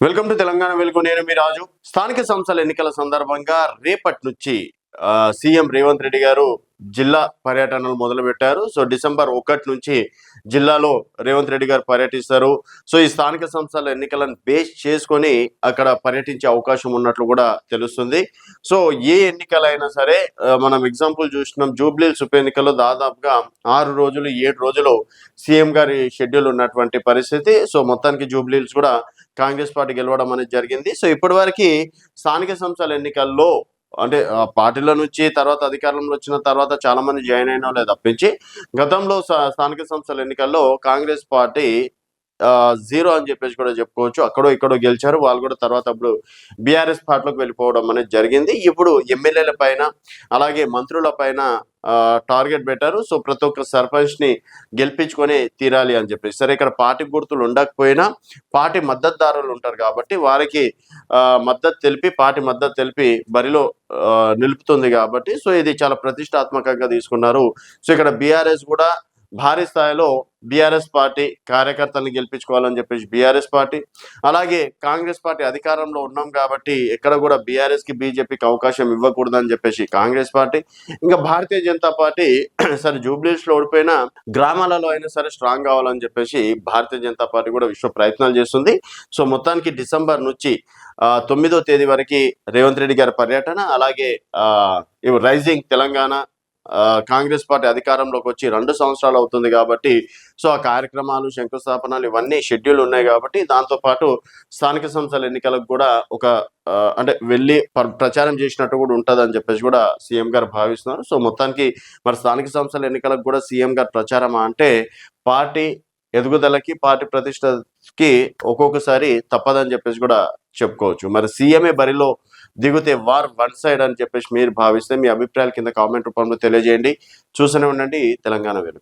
Welcome to Telangana వెలుగు. నేను మీ రాజు. స్థానిక సంస్థల ఎన్నికల సందర్భంగా రేపటి నుంచి సీఎం రేవంత్ రెడ్డి గారు జిల్లా పర్యటనలు మొదలు పెట్టారు. సో డిసెంబర్ 1 నుంచి జిల్లాలో రేవంత్ రెడ్డి గారు పర్యటిస్తారు. సో ఈ స్థానిక సంస్థల ఎన్నికలను బేస్ చేసుకొని అక్కడ పర్యటించే అవకాశం ఉన్నట్లు కూడా తెలుస్తుంది. సో ఏ ఎన్నికలైనా సరే మనం ఎగ్జాంపుల్ చూసినాం, జూబ్లీహిల్స్ ఉప ఎన్నికల్లో దాదాపుగా 6 రోజులు 7 రోజులు సీఎం గారి షెడ్యూల్ ఉన్నటువంటి పరిస్థితి. సో మొత్తానికి జూబ్లీహిల్స్ కూడా కాంగ్రెస్ పార్టీ గెలవడం అనేది జరిగింది. సో ఇప్పటి వరకు స్థానిక సంస్థల ఎన్నికల్లో అంటే పార్టీల నుంచి తర్వాత అధికారంలో వచ్చిన తర్వాత చాలా మంది జాయిన్ అయినా లేదా తప్పించి గతంలో స్థానిక సంస్థల ఎన్నికల్లో కాంగ్రెస్ పార్టీ జీరో అని చెప్పేసి కూడా చెప్పుకోవచ్చు. అక్కడో ఇక్కడో గెలిచారు వాళ్ళు కూడా. తర్వాత అప్పుడు బీఆర్ఎస్ పార్టీలోకి వెళ్ళిపోవడం అనేది జరిగింది. ఇప్పుడు ఎమ్మెల్యేల పైన అలాగే మంత్రుల పైన టార్గెట్ పెట్టారు. సో ప్రతి ఒక్క సర్పంచ్ ని గెలిపించుకొని తీరాలి అని చెప్పేసి. సరే, ఇక్కడ పార్టీ గుర్తులు ఉండకపోయినా పార్టీ మద్దతుదారులు ఉంటారు కాబట్టి వారికి పార్టీ మద్దతు తెలిపి బరిలో నిలుపుతుంది కాబట్టి సో ఇది చాలా ప్రతిష్టాత్మకంగా తీసుకున్నారు. సో ఇక్కడ బీఆర్ఎస్ కూడా భారీ స్థాయిలో బీఆర్ఎస్ పార్టీ కార్యకర్తలను గెలిపించుకోవాలని చెప్పేసి బీఆర్ఎస్ పార్టీ, అలాగే కాంగ్రెస్ పార్టీ అధికారంలో ఉన్నాం కాబట్టి ఎక్కడ కూడా బీఆర్ఎస్ కి బీజేపీకి అవకాశం ఇవ్వకూడదని చెప్పేసి కాంగ్రెస్ పార్టీ, ఇంకా భారతీయ జనతా పార్టీ సరే జూబ్లీహిల్స్ లో ఓడిపోయినా గ్రామాలలో అయినా సరే స్ట్రాంగ్ కావాలని చెప్పేసి భారతీయ జనతా పార్టీ కూడా విశ్వ ప్రయత్నాలు చేస్తుంది. సో మొత్తానికి డిసెంబర్ నుంచి 9వ తేదీ వరకు రేవంత్ రెడ్డి గారి పర్యటన, అలాగే రైజింగ్ తెలంగాణ కాంగ్రెస్ పార్టీ అధికారంలోకి వచ్చి 2 సంవత్సరాలు అవుతుంది కాబట్టి సో ఆ కార్యక్రమాలు శంకుస్థాపనలు ఇవన్నీ షెడ్యూల్ ఉన్నాయి కాబట్టి దాంతోపాటు స్థానిక సంస్థల ఎన్నికలకు కూడా ఒక అంటే వెళ్ళి ప్రచారం చేసినట్టు కూడా ఉంటుంది అని చెప్పేసి కూడా సీఎం గారు భావిస్తున్నారు. సో మొత్తానికి మరి స్థానిక సంస్థల ఎన్నికలకు కూడా సీఎం గారు ప్రచారం అంటే పార్టీ ఎదుగుదలకి పార్టీ ప్రతిష్టకి ఒక్కొక్కసారి తప్పదని చెప్పేసి కూడా చెప్పుకోవచ్చు. మరి సీఎంఏ బరిలో దిగుతే వార్ వన్ సైడ్ అని చెప్పేసి మీరు భావిస్తే మీ అభిప్రాయాలు కింద కామెంట్ రూపంలో తెలియజేయండి. చూస్తూనే ఉండండి తెలంగాణ వెలుగు.